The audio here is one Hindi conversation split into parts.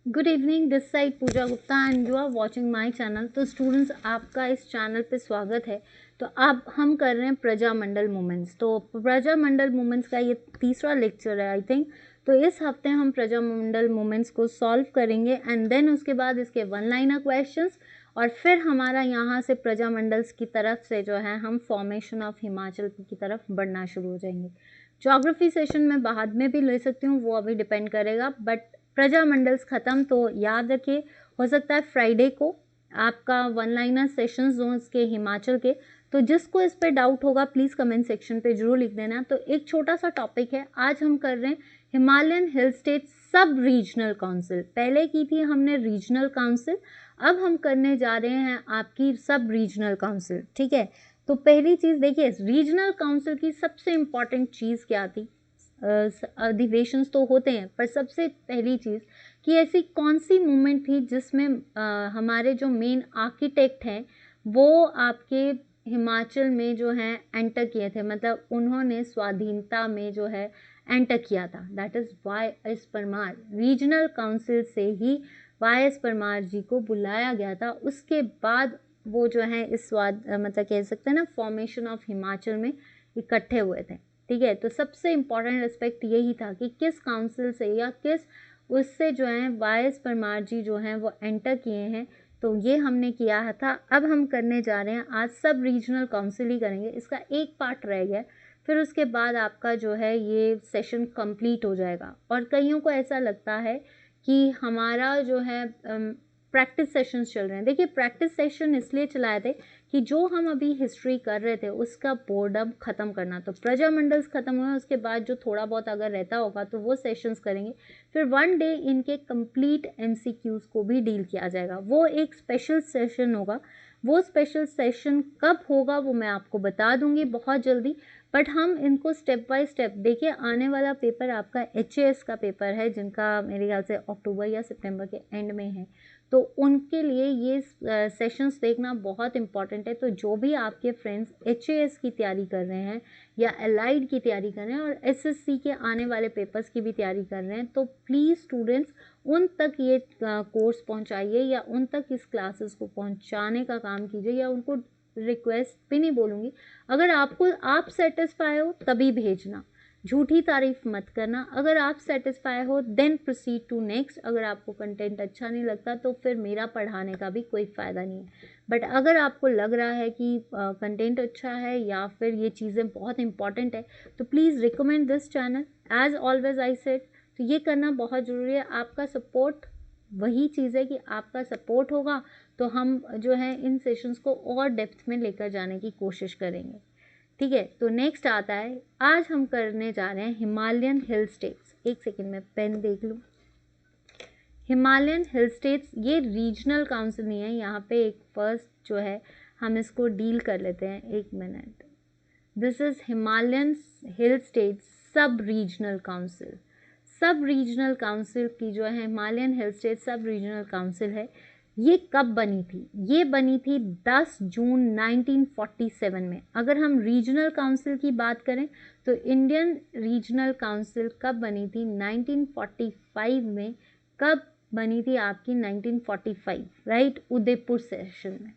Good evening, this side Pooja Gupta and you are watching my channel. तो स्टूडेंट्स, आपका इस चैनल पे स्वागत है। तो अब हम कर रहे हैं प्रजामंडल मूवमेंट्स। तो प्रजामंडल मूवमेंट्स का ये तीसरा लेक्चर है आई थिंक। तो इस हफ्ते हम प्रजामंडल मूवमेंट्स को सॉल्व करेंगे एंड देन उसके बाद इसके वन लाइनर क्वेश्चंस और फिर हमारा यहाँ से प्रजामंडल्स की तरफ से जो है हम फॉर्मेशन ऑफ हिमाचल की तरफ बढ़ना शुरू हो जाएंगे। ज्योग्राफी सेशन में बाद में भी ले सकती हूँ, वो अभी डिपेंड करेगा। बट प्रजामंडल्स ख़त्म तो याद रखिए, हो सकता है फ्राइडे को आपका वन लाइनर सेशंस हो इसके हिमाचल के। तो जिसको इस पे डाउट होगा प्लीज़ कमेंट सेक्शन पे जरूर लिख देना। तो एक छोटा सा टॉपिक है, आज हम कर रहे हैं हिमालयन हिल स्टेट सब रीजनल काउंसिल। पहले की थी हमने रीजनल काउंसिल, अब हम करने जा रहे हैं आपकी सब रीजनल काउंसिल। ठीक है, तो पहली चीज़ देखिए, रीजनल काउंसिल की सबसे इम्पॉर्टेंट चीज़ क्या थी। अधिवेशन तो होते हैं, पर सबसे पहली चीज़ कि ऐसी कौन सी मूवमेंट थी जिसमें हमारे जो मेन आर्किटेक्ट हैं वो आपके हिमाचल में जो है एंटर किए थे, मतलब उन्होंने स्वाधीनता में जो है एंटर किया था। That is why S Parmar. Regional council से ही वाई एस परमार जी को बुलाया गया था। उसके बाद वो जो है इस मतलब कह सकते हैं ना, फॉर्मेशन ऑफ हिमाचल में इकट्ठे हुए थे। ठीक है, तो सबसे इम्पॉर्टेंट एस्पेक्ट यही था कि किस काउंसिल से या किस उससे जो है वाई एस परमार जी जो हैं वो एंटर किए हैं। तो ये हमने किया था। अब हम करने जा रहे हैं आज सब रीजनल काउंसिल ही करेंगे, इसका एक पार्ट रह गया, फिर उसके बाद आपका जो है ये सेशन कंप्लीट हो जाएगा। और कईयों को ऐसा लगता है कि हमारा जो है प्रैक्टिस सेशंस चल रहे हैं। देखिए, प्रैक्टिस सेशन इसलिए चलाए थे कि जो हम अभी हिस्ट्री कर रहे थे उसका बोर्डम ख़त्म करना। तो प्रजामंडल्स ख़त्म हुए, उसके बाद जो थोड़ा बहुत अगर रहता होगा तो वो सेशंस करेंगे। फिर वन डे इनके कंप्लीट एमसीक्यूज़ को भी डील किया जाएगा, वो एक स्पेशल सेशन होगा। वो स्पेशल सेशन कब होगा वो मैं आपको बता दूंगी बहुत जल्दी। बट हम इनको स्टेप बाय स्टेप देखिए। आने वाला पेपर आपका HAS का पेपर है, जिनका मेरे ख्याल से अक्टूबर या सितंबर के एंड में है। तो उनके लिए ये सेशंस देखना बहुत इम्पॉर्टेंट है। तो जो भी आपके फ्रेंड्स HAS की तैयारी कर रहे हैं या एलाइड की तैयारी कर रहे हैं और SSC के आने वाले पेपर्स की भी तैयारी कर रहे हैं, तो प्लीज़ स्टूडेंट्स उन तक ये कोर्स पहुंचाइए या उन तक इस क्लासेस को पहुंचाने का काम कीजिए, या उनको रिक्वेस्ट भी नहीं बोलूँगी, अगर आप सेटिस्फाई हो तभी भेजना, झूठी तारीफ मत करना। अगर आप सेटिस्फाई हो देन प्रोसीड टू नेक्स्ट। अगर आपको कंटेंट अच्छा नहीं लगता तो फिर मेरा पढ़ाने का भी कोई फ़ायदा नहीं है। बट अगर आपको लग रहा है कि कंटेंट अच्छा है या फिर ये चीज़ें बहुत इंपॉर्टेंट है, तो please recommend this channel. As always I said, तो ये करना बहुत ज़रूरी है। आपका सपोर्ट वही चीज़ है कि आपका सपोर्ट होगा तो हम जो है इन सेशंस को और डेप्थ में लेकर जाने की कोशिश करेंगे। ठीक है, तो नेक्स्ट आता है, आज हम करने जा रहे हैं हिमालयन हिल स्टेट्स। एक सेकेंड में पेन देख लूँ। हिमालयन हिल स्टेट्स ये रीजनल काउंसिल नहीं है, यहाँ पे एक फर्स्ट जो है हम इसको डील कर लेते हैं। एक minute, this is Himalayan hill states सब रीजनल काउंसिल। सब रीजनल काउंसिल की जो है हिमालयन हिल स्टेट सब रीजनल काउंसिल है, ये कब बनी थी? ये बनी थी 10 जून 1947 में। अगर हम रीजनल काउंसिल की बात करें तो इंडियन रीजनल काउंसिल कब बनी थी? 1945 में। कब बनी थी आपकी? 1945, राइट, उदयपुर सेशन में।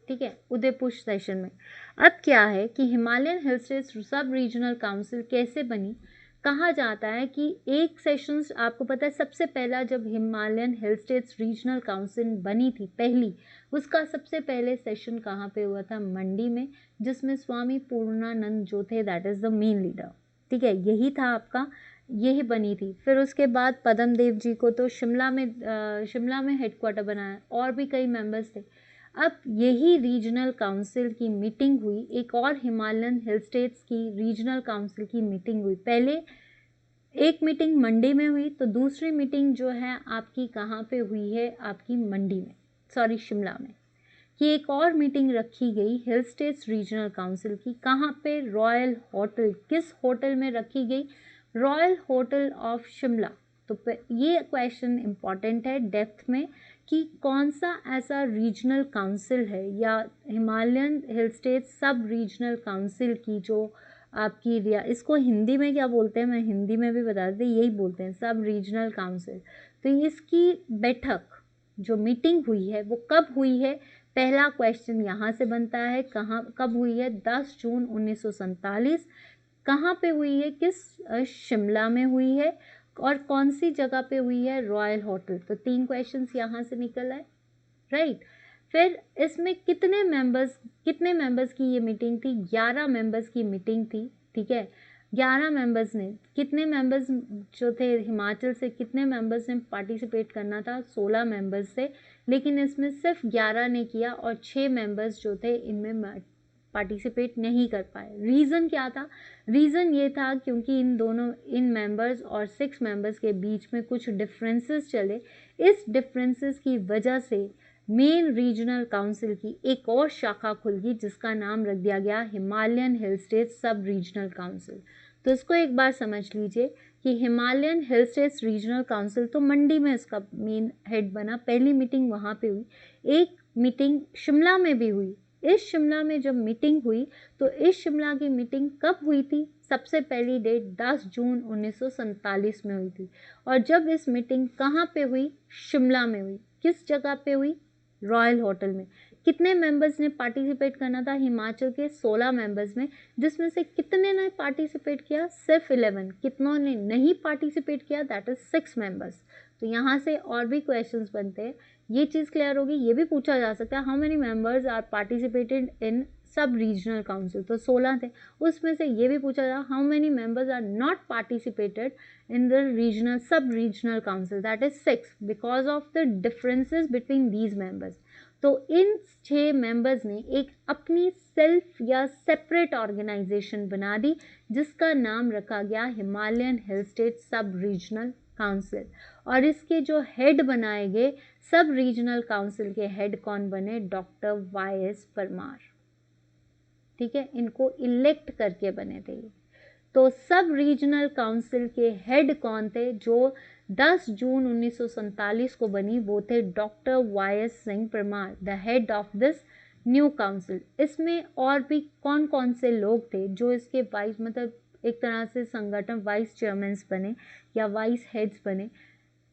ठीक है, उदयपुर सेशन में। अब क्या है कि हिमालयन हिल स्टेट्स सब रीजनल काउंसिल कैसे बनी? कहा जाता है कि एक सेशंस, आपको पता है सबसे पहला जब हिमालयन हिल स्टेट्स रीजनल काउंसिल बनी थी पहली, उसका सबसे पहले सेशन कहाँ पे हुआ था? मंडी में, जिसमें स्वामी पूर्णानंद जो थे that is the main leader. ठीक है, यही था आपका, यही बनी थी। फिर उसके बाद पद्म देव जी को तो शिमला में हेडक्वार्टर बनाया, और भी कई मेंबर्स थे। अब यही रीजनल काउंसिल की मीटिंग हुई, एक और हिमालयन हिल स्टेट्स की रीजनल काउंसिल की मीटिंग हुई। पहले एक मीटिंग मंडी में हुई, तो दूसरी मीटिंग जो है आपकी कहाँ पे हुई है? आपकी मंडी में, सॉरी शिमला में। कि एक और मीटिंग रखी गई हिल स्टेट्स रीजनल काउंसिल की, कहाँ पे? Royal hotel. किस होटल में रखी गई? Royal hotel of Shimla. तो ये क्वेश्चन इम्पॉर्टेंट है डेप्थ में कि कौन सा ऐसा रीजनल काउंसिल है या हिमालयन हिल स्टेट्स सब रीजनल काउंसिल की जो आपकी रिया, इसको हिंदी में क्या बोलते हैं, मैं हिंदी में भी बता देती, यही बोलते हैं सब रीजनल काउंसिल। तो इसकी बैठक जो मीटिंग हुई है वो कब हुई है, पहला क्वेश्चन यहाँ से बनता है, कहाँ कब हुई है, 10 जून 1947। कहाँ पे हुई है, किस शिमला में हुई है, और कौन सी जगह पे हुई है, रॉयल होटल। तो 3 क्वेश्चंस यहाँ से निकल आए, राइट। फिर इसमें कितने मेंबर्स की ये मीटिंग थी, 11 मेंबर्स की मीटिंग थी, ठीक है। 11 मेंबर्स ने, कितने मेंबर्स जो थे हिमाचल से, कितने मेंबर्स ने पार्टिसिपेट करना था, 16 मेंबर्स से, लेकिन इसमें सिर्फ 11 ने किया और 6 मेंबर्स जो थे इनमें पार्टिसिपेट नहीं कर पाए। रीज़न क्या था, रीज़न ये था क्योंकि इन मेंबर्स और 6 मेंबर्स के बीच में कुछ डिफरेंसेस चले। इस डिफरेंसेस की वजह से मेन रीजनल काउंसिल की एक और शाखा खुल गई जिसका नाम रख दिया गया हिमालयन हिल स्टेट सब रीजनल काउंसिल। तो इसको एक बार समझ लीजिए कि हिमालयन हिल स्टेट्स रीजनल काउंसिल तो मंडी में इसका मेन हेड बना, पहली मीटिंग वहाँ पे हुई। एक मीटिंग शिमला में भी हुई। इस शिमला में जब मीटिंग हुई तो इस शिमला की मीटिंग कब हुई थी, सबसे पहली डेट 10 जून 1947 में हुई थी। और जब इस मीटिंग कहाँ पे हुई, शिमला में हुई। किस जगह पे हुई, रॉयल होटल में। कितने मेंबर्स ने पार्टिसिपेट करना था, हिमाचल के 16 मेंबर्स में, जिसमें से कितने ने पार्टिसिपेट किया, सिर्फ 11। कितनों ने नहीं पार्टिसिपेट किया, दैट इज 6 मेंबर्स। तो यहाँ से और भी क्वेश्चंस बनते हैं, ये चीज़ क्लियर होगी। ये भी पूछा जा सकता है how many members are participated in sub regional council, तो 16 थे। उसमें से ये भी पूछा जा how many members are not participated in the regional sub-regional council, that is 6 because of the differences between these members। तो इन 6 मेंबर्स ने एक अपनी सेल्फ या सेपरेट ऑर्गेनाइजेशन बना दी जिसका नाम रखा गया हिमालयन हिल स्टेट सब रीजनल काउंसिल। और इसके जो हेड बनाए गए, सब रीजनल काउंसिल के हेड कौन बने, डॉक्टर वाई.एस. परमार, ठीक है। इनको इलेक्ट करके बने थे। तो सब रीजनल काउंसिल के हेड कौन थे जो 10 जून 1947 को बनी, वो थे doctor Y S. Singh Parmar, the head of this new council. इसमें और भी कौन कौन से लोग थे जो इसके वाइस, मतलब एक तरह से संगठन वाइस चेयरमैन बने या वाइस हेड्स बने।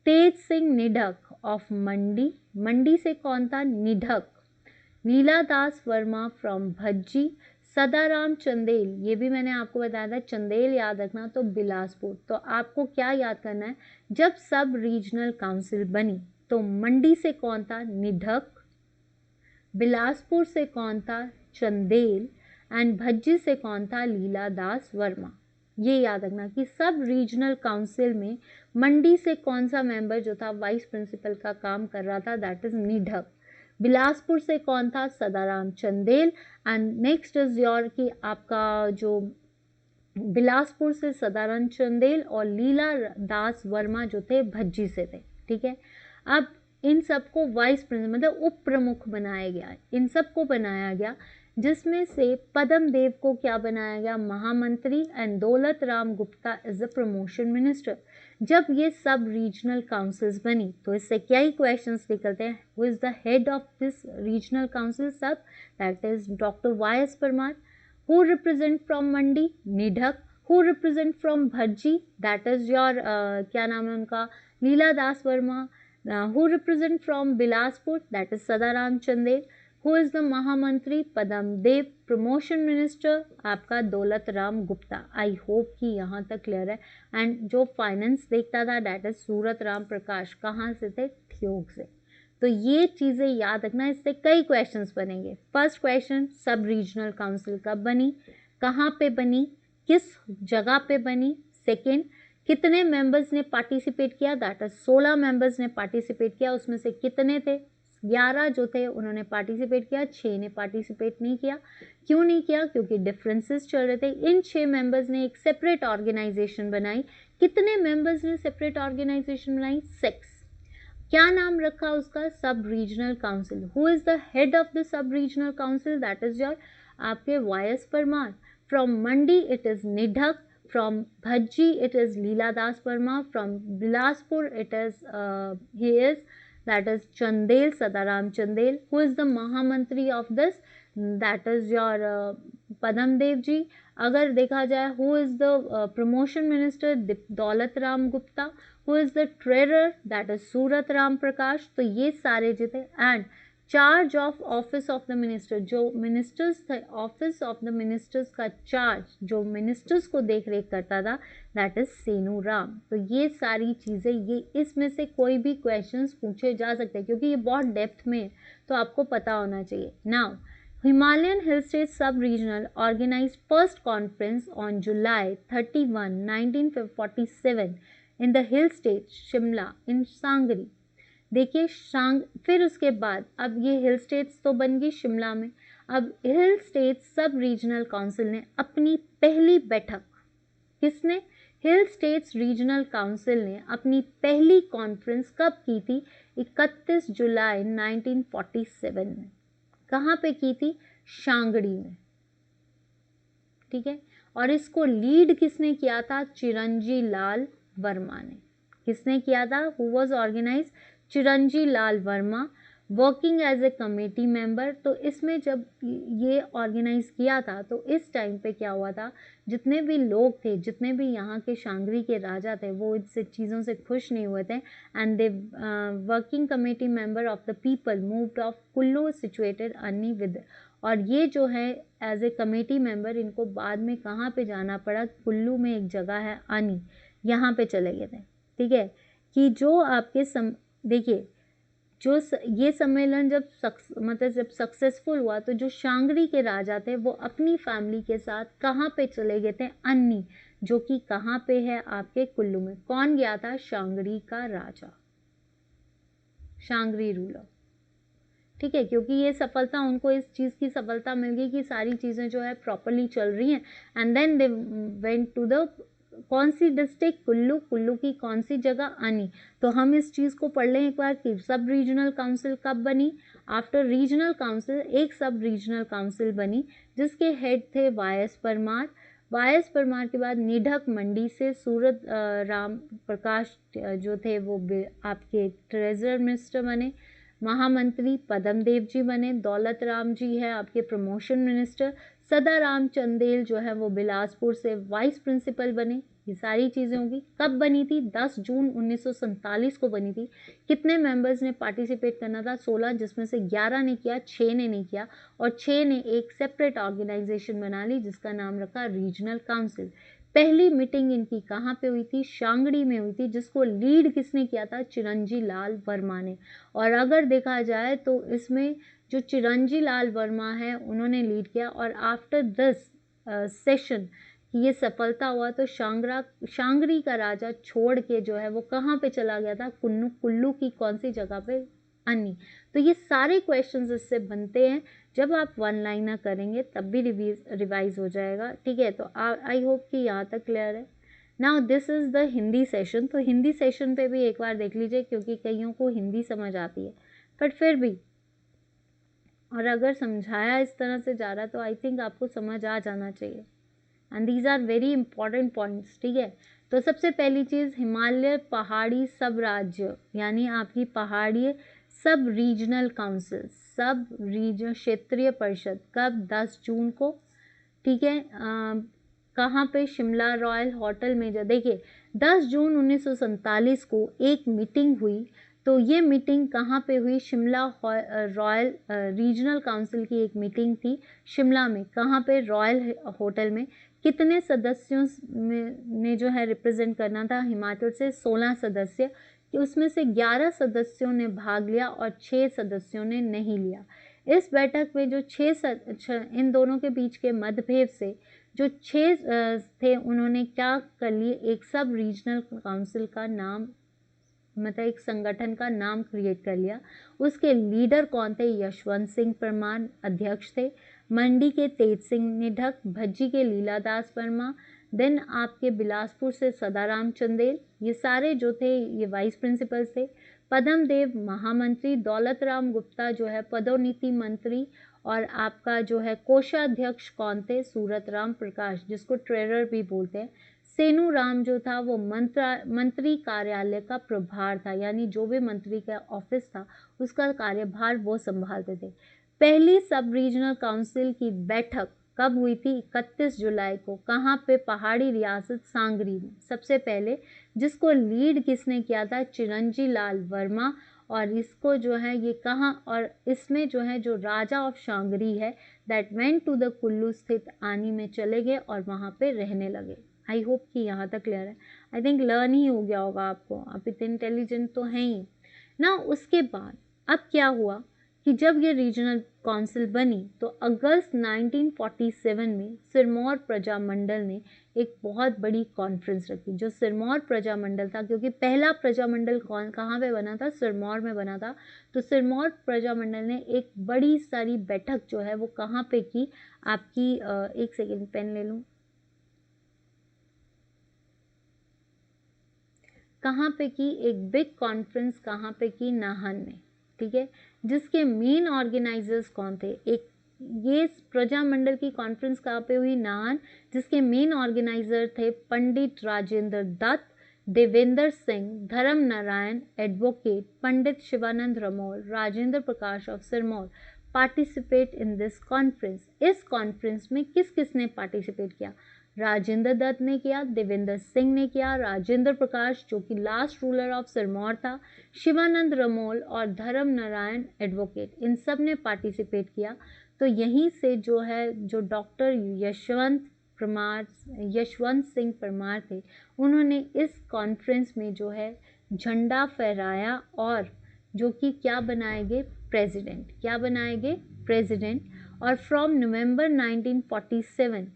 तेज सिंह निढक ऑफ मंडी, मंडी से कौन था, निढक। लीला दास वर्मा फ्रॉम भज्जी। सदाराम चंदेल, ये भी मैंने आपको बताया था, चंदेल याद रखना, तो बिलासपुर। तो आपको क्या याद करना है, जब सब रीजनल काउंसिल बनी तो मंडी से कौन था, निढक। बिलासपुर से कौन था, चंदेल। एंड भज्जी से कौन था, लीला दास वर्मा। ये याद रखना कि सब रीजनल काउंसिल में मंडी से कौन सा मेंबर जो था वाइस प्रिंसिपल का काम कर रहा था, दैट इज निढक। बिलासपुर से कौन था, Sadaram Chandel. And next is your कि आपका जो बिलासपुर से सदाराम चंदेल और लीला दास वर्मा जो थे भज्जी से थे, ठीक है। अब इन सबको वाइस प्रिंसिपल मतलब उप प्रमुख बनाया गया, इन सबको बनाया गया, जिसमें से पदम देव को क्या बनाया गया, महामंत्री। एंड दौलत Ram Gupta is the promotion minister. जब ये सब रीजनल काउंसिल्स बनी तो इससे क्या ही क्वेश्चंस निकलते हैं, who is the head of this regional council सब, that is doctor Y S. Parmar. Who represent from Mandi, Nidhak. Who represent from Bhajji, that is your क्या नाम है उनका, Leela Das Verma. Who represent from Bilaspur, that is Sadaram Chandel. Who is the महामंत्री, पदम देव। प्रमोशन मिनिस्टर आपका दौलत राम गुप्ता। आई होप कि यहाँ तक क्लियर है। एंड जो फाइनेंस देखता था दैट इज सूरत राम प्रकाश, कहाँ से थे, ठियोग से। तो ये चीज़ें याद रखना, इससे कई क्वेश्चंस बनेंगे। फर्स्ट क्वेश्चन, सब रीजनल काउंसिल कब बनी, कहाँ पे बनी, किस जगह पे बनी। सेकेंड, कितने मेंबर्स ने पार्टिसिपेट किया, दैट इज 16 मेंबर्स ने पार्टिसिपेट किया, उसमें से कितने थे, 11 जो थे उन्होंने पार्टिसिपेट किया, 6 ने पार्टिसिपेट नहीं किया। क्यों नहीं किया, क्योंकि डिफरेंसेस चल रहे थे। इन 6 मेंबर्स ने एक सेपरेट ऑर्गेनाइजेशन बनाई। कितने मेंबर्स ने सेपरेट ऑर्गेनाइजेशन बनाई, 6। क्या नाम रखा उसका, sub regional council. Who is the head of the sub regional council, that is your आपके Y S. Parmar. From Mandi it is Nidhak. From Bhajji it is Leela Das Verma. From Bilaspur it is he is, that is Chandel, Sadaram Chandel. Who is the Mahamantri of this? That is your Padam Dev ji. अगर देखा जाए who is the promotion minister, Daulat Ram Gupta. Who is the treasurer, that is Surat Ram Prakash. तो ये सारे जो थे, and charge of office of the minister, जो मिनिस्टर्स थे, ऑफिस ऑफ द मिनिस्टर्स का चार्ज जो मिनिस्टर्स को देख रेख करता था, दैट इज सेनू राम। तो ये सारी चीज़ें, ये इसमें से कोई भी क्वेश्चंस पूछे जा सकते हैं क्योंकि ये बहुत डेप्थ में है, तो आपको पता होना चाहिए। Now Himalayan Hill State Sub-Regional organized first conference on July 31, 1947 in the Hill State, Shimla in सांगरी। देखिए फिर उसके बाद अब ये हिल स्टेट्स तो बन गई शिमला में। अब हिल स्टेट सब रीजनल काउंसिल ने अपनी पहली बैठक, किसने? हिल स्टेट्स रीजनल काउंसिल ने अपनी पहली कॉन्फ्रेंस कब की थी? 31 जुलाई 1947 में। कहाँ पे की थी? शांगड़ी में, ठीक है। और इसको लीड किसने किया था? चिरंजी लाल वर्मा ने। किसने किया था? Who was organise? Chiranji Lal Verma, working as a committee member. तो इसमें जब ये ऑर्गेनाइज किया था तो इस टाइम पे क्या हुआ था, जितने भी लोग थे, जितने भी यहाँ के शांगरी के राजा थे, वो इन चीज़ों से खुश नहीं हुए थे। And they working committee member of the people moved of Kullu situated अन्नी विद। और ये जो है एज ए कमेटी मेंबर, इनको बाद में कहाँ पे जाना पड़ा? कुल्लू में एक जगह है अनी, यहाँ पे चले गए थे, ठीक है। कि जो आपके देखिए जो ये सम्मेलन जब जब सक्सेसफुल हुआ तो जो शांगरी के राजा थे वो अपनी फैमिली के साथ कहाँ पे चले गए थे? अन्नी, जो कि कहाँ पे है? आपके कुल्लू में। कौन गया था? शांगरी का राजा, शांगरी रूलर, ठीक है। क्योंकि ये सफलता, उनको इस चीज़ की सफलता मिल गई कि सारी चीज़ें जो है प्रॉपरली चल रही हैं। And then they went to the कौन सी डिस्ट्रिक्ट? कुल्लू। कुल्लू की कौन सी जगह? अनी। तो हम इस चीज़ को पढ़ लें एक बार कि सब रीजनल काउंसिल कब बनी? आफ्टर रीजनल काउंसिल एक सब रीजनल काउंसिल बनी जिसके हेड थे वाई.एस. परमार। वाई.एस. परमार के बाद निढक मंडी से सूरत राम प्रकाश जो थे वो आपके ट्रेजरर मिनिस्टर बने। महामंत्री पदम देव जी बने। दौलत राम जी है आपके प्रमोशन मिनिस्टर। सदाराम चंदेल जो है वो बिलासपुर से वाइस प्रिंसिपल बने। ये सारी चीज़ें होंगी। कब बनी थी? 10 जून 1947 को बनी थी। कितने मेंबर्स ने पार्टिसिपेट करना था? 16, जिसमें से 11 ने किया, 6 ने नहीं किया। और 6 ने एक सेपरेट ऑर्गेनाइजेशन बना ली जिसका नाम रखा रीजनल काउंसिल। पहली मीटिंग इनकी कहाँ पे हुई थी? शांगड़ी में हुई थी, जिसको लीड किसने किया था? चिरंजी लाल वर्मा ने। और अगर देखा जाए तो इसमें जो चिरंजी लाल वर्मा है उन्होंने लीड किया। और आफ्टर दिस सेशन ये सफलता हुआ तो शांगरी का राजा छोड़ के जो है वो कहाँ पे चला गया था? कुल्लू की कौन सी जगह पे? अन्नी। तो ये सारे क्वेश्चंस इससे बनते हैं। जब आप वन लाइनर करेंगे तब भी रिवाइज हो जाएगा, ठीक है। तो आई होप कि यहाँ तक क्लियर है। Now this is the Hindi session. तो हिंदी सेशन पे भी एक बार देख लीजिए क्योंकि कईयों को हिंदी समझ आती है, बट फिर भी, और अगर समझाया इस तरह से जा रहा तो आई थिंक आपको समझ आ जाना चाहिए। And these are very important points, ठीक है। तो सबसे पहली चीज़, हिमालय पहाड़ी सब राज्य यानी आपकी पहाड़ी सब रीजनल काउंसिल, सब रीजन क्षेत्रीय परिषद, कब? 10 जून को, ठीक है। कहाँ पे? शिमला रॉयल होटल में। जो देखिए 10 जून 1947 को एक मीटिंग हुई। तो ये मीटिंग कहाँ पे हुई? शिमला रॉयल रीजनल काउंसिल की एक मीटिंग थी शिमला में। कहाँ पे? रॉयल होटल में। कितने सदस्यों ने जो है रिप्रेजेंट करना था हिमाचल से? 16 सदस्य, कि उसमें से 11 सदस्यों ने भाग लिया और 6 सदस्यों ने नहीं लिया। इस बैठक में जो 6 इन दोनों के बीच के मतभेद से जो 6 थे उन्होंने क्या कर लिए? एक सब रीजनल काउंसिल का नाम, मतलब एक संगठन का नाम क्रिएट कर लिया। उसके लीडर कौन थे? यशवंत सिंह परमार अध्यक्ष थे। मंडी के तेज सिंह निढक, भज्जी के लीलादास वर्मा, देन आपके बिलासपुर से सदाराम चंदेल, ये सारे जो थे ये वाइस प्रिंसिपल थे। पदम देव महामंत्री, दौलत राम गुप्ता जो है पदोन्नति मंत्री, और आपका जो है कोषाध्यक्ष कौन थे? सूरत राम प्रकाश, जिसको ट्रेजरर भी बोलते हैं। सेनू राम जो था वो मंत्री कार्यालय का प्रभार था, यानी जो भी मंत्री का ऑफिस था उसका कार्यभार वो संभालते थे। पहली सब रीजनल काउंसिल की बैठक कब हुई थी? 31 जुलाई को। कहाँ पे? पहाड़ी रियासत सांगरी में। सबसे पहले जिसको लीड किसने किया था? चिरंजी लाल वर्मा। और इसको जो है ये कहाँ, और इसमें जो है जो राजा ऑफ शांगरी है that went to the Kullu स्थित आनी में चले गए और वहाँ पे रहने लगे। आई होप कि यहाँ तक क्लियर है। आई थिंक लर्न ही हो गया होगा आपको, आप इतने इंटेलिजेंट तो हैं ही ना। उसके बाद अब क्या हुआ कि जब ये रीजनल काउंसिल बनी तो अगस्त 1947 में सिरमौर प्रजामंडल ने एक बहुत बड़ी कॉन्फ्रेंस रखी। जो सिरमौर प्रजामंडल था, क्योंकि पहला प्रजामंडल कहाँ पे बना था? सिरमौर में बना था। तो सिरमौर प्रजामंडल ने एक बड़ी सारी बैठक जो है वो कहाँ पे की? आपकी एक सेकेंड पेन ले लूँ। कहाँ पे की? एक बिग कॉन्फ्रेंस कहाँ पे की? नाहन में। ठीक है, जिसके मेन ऑर्गेनाइजर्स कौन थे? एक ये प्रजामंडल की कॉन्फ्रेंस कहाँ पे हुई? नाहन। जिसके मेन ऑर्गेनाइजर थे पंडित राजेंद्र दत्त, देवेंद्र सिंह, धर्म Narayan advocate, Pandit Shivanand Ramol, Rajendra Prakash of Sirmaur participate in this conference. इस कॉन्फ्रेंस में किस किस ने पार्टिसिपेट किया? राजेंद्र दत्त ने किया, देवेंद्र सिंह ने किया, राजेंद्र प्रकाश जो कि लास्ट रूलर ऑफ सिरमौर था, शिवानंद रमोल और धर्म नारायण एडवोकेट, इन सब ने पार्टिसिपेट किया। तो यहीं से जो है जो डॉक्टर यशवंत सिंह परमार थे, उन्होंने इस कॉन्फ्रेंस में जो है झंडा फहराया और जो कि क्या बनाए गए? प्रेसिडेंट। क्या बनाए गए? प्रेसिडेंट। और फ्रॉम नवंबर 1947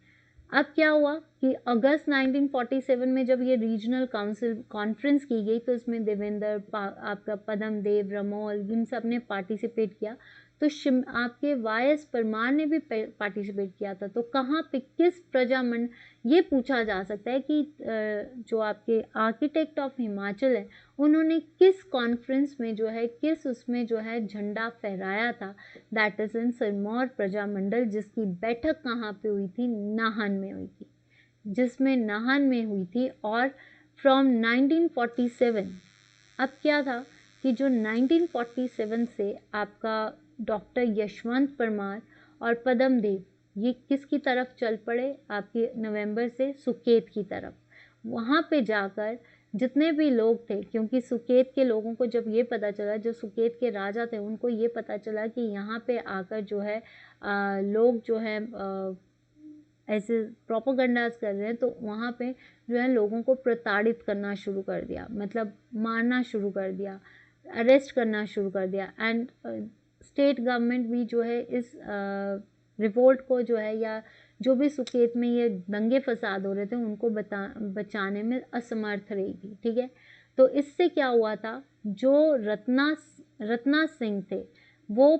अब क्या हुआ कि अगस्त 1947 में जब ये रीजनल काउंसिल कॉन्फ्रेंस की गई तो इसमें देवेंद्र आपका पदम देव, रमोल, इन सब ने पार्टिसिपेट किया। तो आपके वाई.एस. परमार ने भी पार्टिसिपेट किया था। तो कहाँ पे किस प्रजामंडल, ये पूछा जा सकता है कि जो आपके आर्किटेक्ट ऑफ हिमाचल है उन्होंने किस कॉन्फ्रेंस में जो है किस उसमें जो है झंडा फहराया था? That is in Sirmaur Prajamandal, जिसकी बैठक कहाँ पे हुई थी? नाहन में हुई थी। जिसमें नाहन में हुई थी। और फ्रॉम 1947 अब क्या था कि जो 1947 से आपका डॉक्टर यशवंत परमार और पदम देव ये किसकी तरफ चल पड़े? आपके नवंबर से सुकेत की तरफ। वहाँ पे जाकर जितने भी लोग थे, क्योंकि सुकेत के लोगों को जब ये पता चला, जो सुकेत के राजा थे उनको ये पता चला कि यहाँ पे आकर जो है लोग जो है ऐसे प्रोपोगंडास कर रहे हैं, तो वहाँ पे जो है लोगों को प्रताड़ित करना शुरू कर दिया, मतलब मारना शुरू कर दिया, अरेस्ट करना शुरू कर दिया। एंड स्टेट गवर्नमेंट भी जो है इस रिवोल्ट को जो है या जो भी सुकेत में ये दंगे फसाद हो रहे थे उनको बचाने में असमर्थ रही थी। ठीक है, तो इससे क्या हुआ था? जो रत्ना सिंह थे वो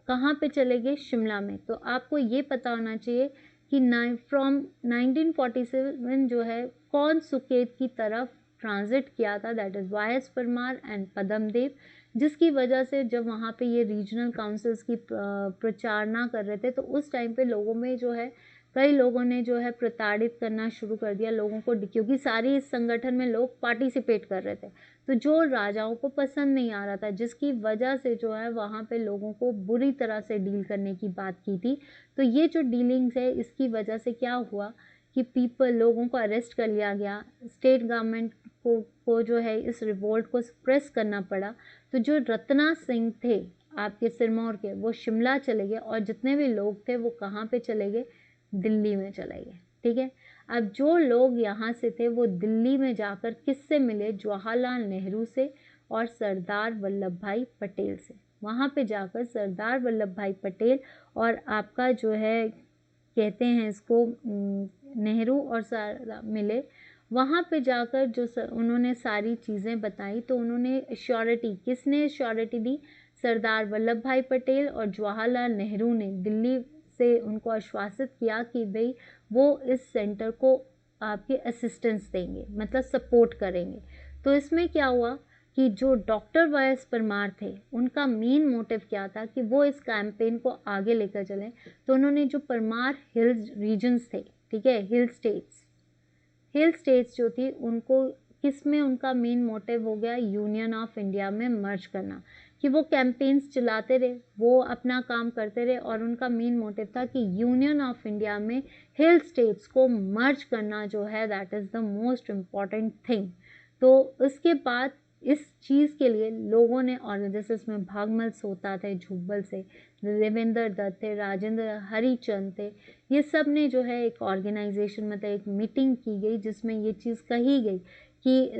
कहाँ पे चले गए? शिमला में। तो आपको ये पता होना चाहिए कि फ्रॉम 1947 जो है कौन सुकेत की तरफ ट्रांजिट किया था? That is Y S. Parmar and Padam Dev, जिसकी वजह से जब वहाँ पे ये रीजनल काउंसिल्स की प्रचारना कर रहे थे तो उस टाइम पे लोगों में जो है कई लोगों ने जो है प्रताड़ित करना शुरू कर दिया लोगों को, क्योंकि सारी इस संगठन में लोग पार्टिसिपेट कर रहे थे। तो जो राजाओं को पसंद नहीं आ रहा था, जिसकी वजह से जो है वहाँ पे लोगों को बुरी तरह से डील करने की बात की थी। तो ये जो डीलिंग्स है इसकी वजह से क्या हुआ कि लोगों को अरेस्ट कर लिया गया, स्टेट गवर्नमेंट को जो है इस रिवोल्ट को सप्रेस करना पड़ा। तो जो रत्ना सिंह थे आपके सिरमौर के, वो शिमला चले गए और जितने भी लोग थे वो कहाँ पे चले गए? दिल्ली में चले गए। ठीक है, अब जो लोग यहाँ से थे वो दिल्ली में जाकर किससे मिले? जवाहरलाल नेहरू से और सरदार वल्लभ भाई पटेल से। वहाँ पे जाकर सरदार वल्लभ भाई पटेल और आपका जो है कहते हैं इसको नेहरू और सरदार मिले। वहाँ पे जाकर जो उन्होंने सारी चीज़ें बताई, तो उन्होंने श्योरिटी, किसने श्योरिटी दी? सरदार वल्लभ भाई पटेल और जवाहरलाल नेहरू ने दिल्ली से उनको आश्वासित किया कि भाई वो इस सेंटर को आपके असिस्टेंस देंगे, मतलब सपोर्ट करेंगे। तो इसमें क्या हुआ कि जो डॉक्टर वाई.एस. परमार थे उनका मेन मोटिव क्या था कि वो इस कैंपेन को आगे लेकर चलें। तो उन्होंने जो परमार हिल्स रीजन्स थे, ठीक है, हिल स्टेट्स जो थी उनको किस में उनका मेन मोटिव हो गया? यूनियन ऑफ इंडिया में मर्ज करना, कि वो कैंपेन्स चलाते रहे, वो अपना काम करते रहे और उनका मेन मोटिव था कि यूनियन ऑफ इंडिया में हिल स्टेट्स को मर्ज करना जो है that is the most important thing. तो उसके बाद इस चीज़ के लिए लोगों ने, और जैसे इसमें भागमल सोता थे झुब्बल से, देवेंद्र दत्त थे, राजेंद्र हरिचंद थे, ये सब ने जो है एक ऑर्गेनाइजेशन मतलब एक मीटिंग की गई जिसमें ये चीज़ कही गई कि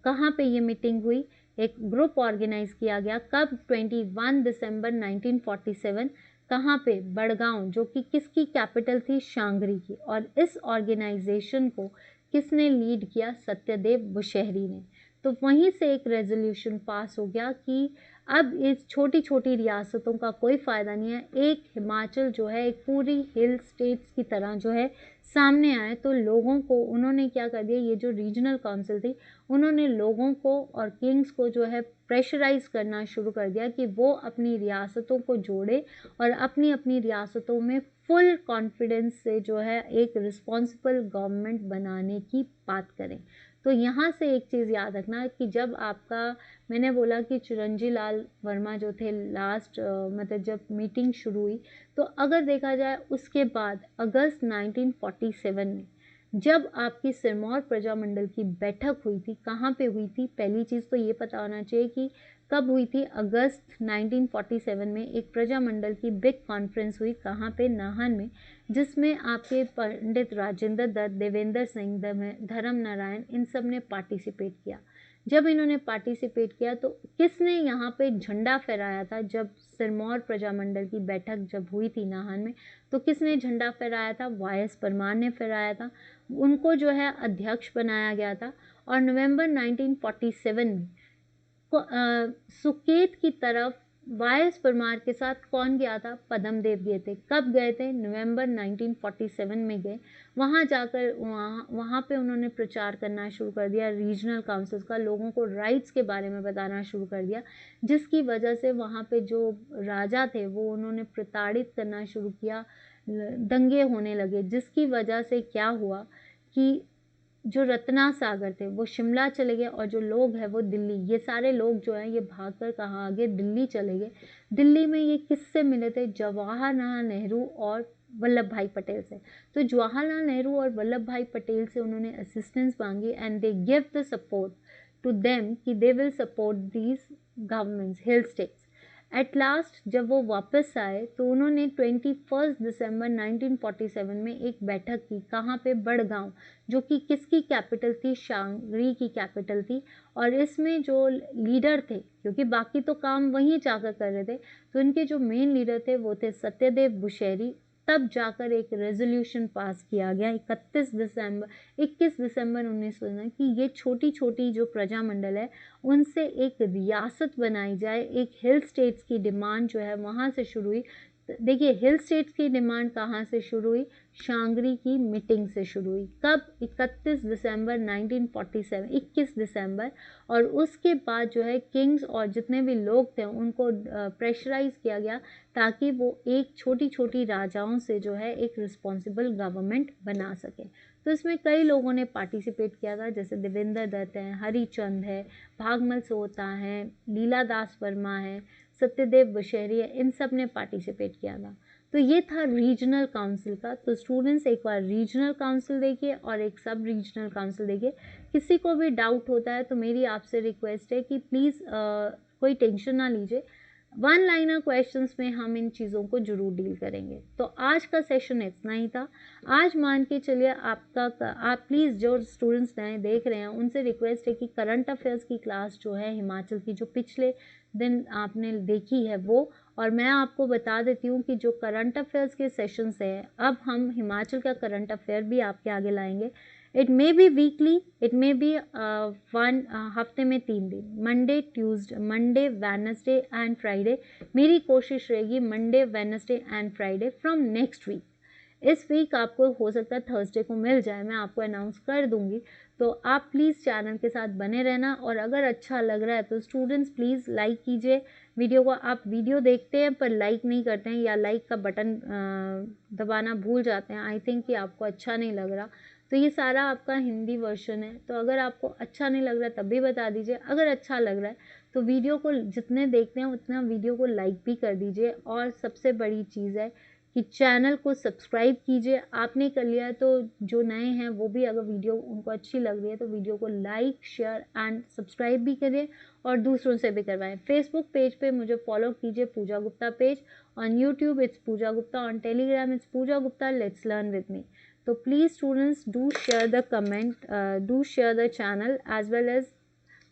कहाँ पे ये मीटिंग हुई, एक ग्रुप ऑर्गेनाइज किया गया कब, 21 दिसंबर 1947, कहाँ पे, बड़गांव, जो कि किसकी कैपिटल थी, शांगरी की। और इस ऑर्गेनाइजेशन को किसने लीड किया, सत्यदेव बुशहरी ने। तो वहीं से एक रेजोल्यूशन पास हो गया कि अब इस छोटी छोटी रियासतों का कोई फ़ायदा नहीं है, एक हिमाचल जो है एक पूरी हिल स्टेट्स की तरह जो है सामने आए। तो लोगों को उन्होंने क्या कर दिया, ये जो रीजनल काउंसिल थी उन्होंने लोगों को और किंग्स को जो है प्रेशराइज करना शुरू कर दिया कि वो अपनी रियासतों को जोड़े और अपनी अपनी रियासतों में फुल कॉन्फिडेंस से जो है एक रिस्पॉन्सिबल गवर्नमेंट बनाने की बात करें। तो यहाँ से एक चीज़ याद रखना कि जब आपका, मैंने बोला कि चिरंजी लाल वर्मा जो थे लास्ट मतलब जब मीटिंग शुरू हुई, तो अगर देखा जाए उसके बाद अगस्त 1947 में जब आपकी सिरमौर प्रजामंडल की बैठक हुई थी, कहाँ पे हुई थी, पहली चीज़ तो ये पता होना चाहिए कि कब हुई थी। अगस्त 1947 में एक प्रजामंडल की बिग कॉन्फ्रेंस हुई, कहाँ पे, नाहन में, जिसमें आपके पंडित राजेंद्र दत्त, देवेंद्र सिंह, धर्म नारायण, इन सब ने पार्टिसिपेट किया। जब इन्होंने पार्टिसिपेट किया तो किसने यहाँ पे झंडा फहराया था, जब सिरमौर प्रजामंडल की बैठक जब हुई थी नाहन में, तो किसने झंडा फहराया था, वाई.एस. परमार ने फहराया था। उनको जो है अध्यक्ष बनाया गया था। और नवंबर 1947 में सुकेत की तरफ वाई.एस. परमार के साथ कौन गया था, पद्मदेव गए थे। कब गए थे, नवंबर 1947 में गए। वहाँ जाकर वहाँ पे उन्होंने प्रचार करना शुरू कर दिया रीजनल काउंसिल्स का, लोगों को राइट्स के बारे में बताना शुरू कर दिया, जिसकी वजह से वहाँ पे जो राजा थे वो उन्होंने प्रताड़ित करना शुरू किया, दंगे होने लगे, जिसकी वजह से क्या हुआ कि जो रत्ना सागर थे वो शिमला चले गए और जो लोग हैं वो दिल्ली, ये सारे लोग जो हैं ये भागकर कहाँ आ गए, दिल्ली चले गए। दिल्ली में ये किससे मिले थे, जवाहरलाल नेहरू और वल्लभ भाई पटेल से। तो जवाहरलाल नेहरू और वल्लभ भाई पटेल से उन्होंने असिस्टेंस मांगी and they give the support to them कि they will support these governments hill states. At last जब वो वापस आए तो उन्होंने 21 दिसंबर 1947 में एक बैठक की, कहाँ पे, बड़गांव, जो कि किसकी कैपिटल थी, शांगरी की कैपिटल थी। और इसमें जो लीडर थे, क्योंकि बाकी तो काम वहीं जाकर कर रहे थे, तो इनके जो मेन लीडर थे वो थे सत्यदेव बुशहरी। तब जाकर एक रेजोल्यूशन पास किया गया 21 दिसंबर 1919 कि ये छोटी छोटी जो प्रजामंडल है उनसे एक रियासत बनाई जाए। एक हिल स्टेट्स की डिमांड जो है वहाँ से शुरू हुई। देखिए हिल स्टेट्स की डिमांड कहाँ से शुरू हुई, शांगरी की मीटिंग से शुरू हुई। कब, 31 दिसंबर 1947, 21 दिसंबर। और उसके बाद जो है किंग्स और जितने भी लोग थे उनको प्रेशराइज किया गया ताकि वो एक छोटी छोटी राजाओं से जो है एक रिस्पॉन्सिबल गवर्नमेंट बना सके। तो इसमें कई लोगों ने पार्टिसिपेट किया था, जैसे देवेंद्र दत्त हैं, हरिचंद है, भागमल सोता है, लीला दास वर्मा है, सत्यदेव बुशहरी है, इन सब ने पार्टिसिपेट किया था। तो ये था रीजनल काउंसिल का। तो स्टूडेंट्स एक बार रीजनल काउंसिल देखिए और एक सब रीजनल काउंसिल देखिए। किसी को भी डाउट होता है तो मेरी आपसे रिक्वेस्ट है कि प्लीज़ कोई टेंशन ना लीजिए, वन लाइनर क्वेश्चंस में हम इन चीज़ों को जरूर डील करेंगे। तो आज का सेशन इतना ही था। आज मान के चलिए आप प्लीज़ जो स्टूडेंट्स नए देख रहे हैं उनसे रिक्वेस्ट है कि करंट अफेयर्स की क्लास जो है हिमाचल की, जो पिछले दिन आपने देखी है वो, और मैं आपको बता देती हूँ कि जो करंट अफेयर्स के सेशंस हैं अब हम हिमाचल का करंट अफेयर भी आपके आगे लाएंगे। It may be weekly, it may be हफ्ते में 3 दिन, मंडे वेडनेसडे एंड फ्राइडे। मेरी कोशिश रहेगी Monday Wednesday and Friday from next week. इस वीक आपको हो सकता है थर्सडे को मिल जाए, मैं आपको अनाउंस कर दूंगी। तो आप प्लीज़ चैनल के साथ बने रहना, और अगर अच्छा लग रहा है तो स्टूडेंट्स प्लीज़ लाइक कीजिए वीडियो को। आप वीडियो देखते हैं पर लाइक नहीं करते हैं या लाइक का बटन दबाना भूल जाते हैं, आई थिंक कि आपको अच्छा नहीं लग रहा। तो ये सारा आपका हिंदी वर्जन है। तो अगर आपको अच्छा नहीं लग रहा है तब भी बता दीजिए, अगर अच्छा लग रहा है तो वीडियो को जितने देखते हैं उतना वीडियो को लाइक भी कर दीजिए। और सबसे बड़ी चीज़ है कि चैनल को सब्सक्राइब कीजिए। आपने कर लिया है तो जो नए हैं वो भी अगर वीडियो उनको अच्छी लग रही है तो वीडियो को लाइक, शेयर एंड सब्सक्राइब भी करिए और दूसरों से भी करवाएं। फेसबुक पेज पे मुझे फॉलो कीजिए, Pooja Gupta page. On YouTube it's Pooja Gupta, on Telegram it's Pooja Gupta, let's learn with me. तो please students do share the comment, do share the channel as well as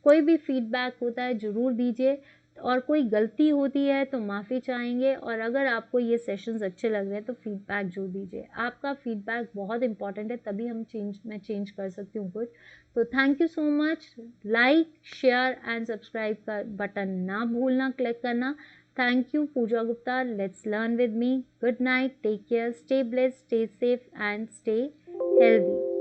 कोई भी फीडबैक होता है ज़रूर दीजिए और कोई गलती होती है तो माफ़ी चाहेंगे। और अगर आपको ये सेशंस अच्छे लग रहे हैं तो फीडबैक ज़रूर दीजिए। आपका फीडबैक बहुत इंपॉर्टेंट है, तभी मैं चेंज कर सकती हूँ कुछ। तो thank you so much. Like, share and subscribe का बटन ना भूलना क्लिक करना। Thank you. Pooja Gupta, let's learn with me. Good night, take care, stay blessed, stay safe and stay healthy.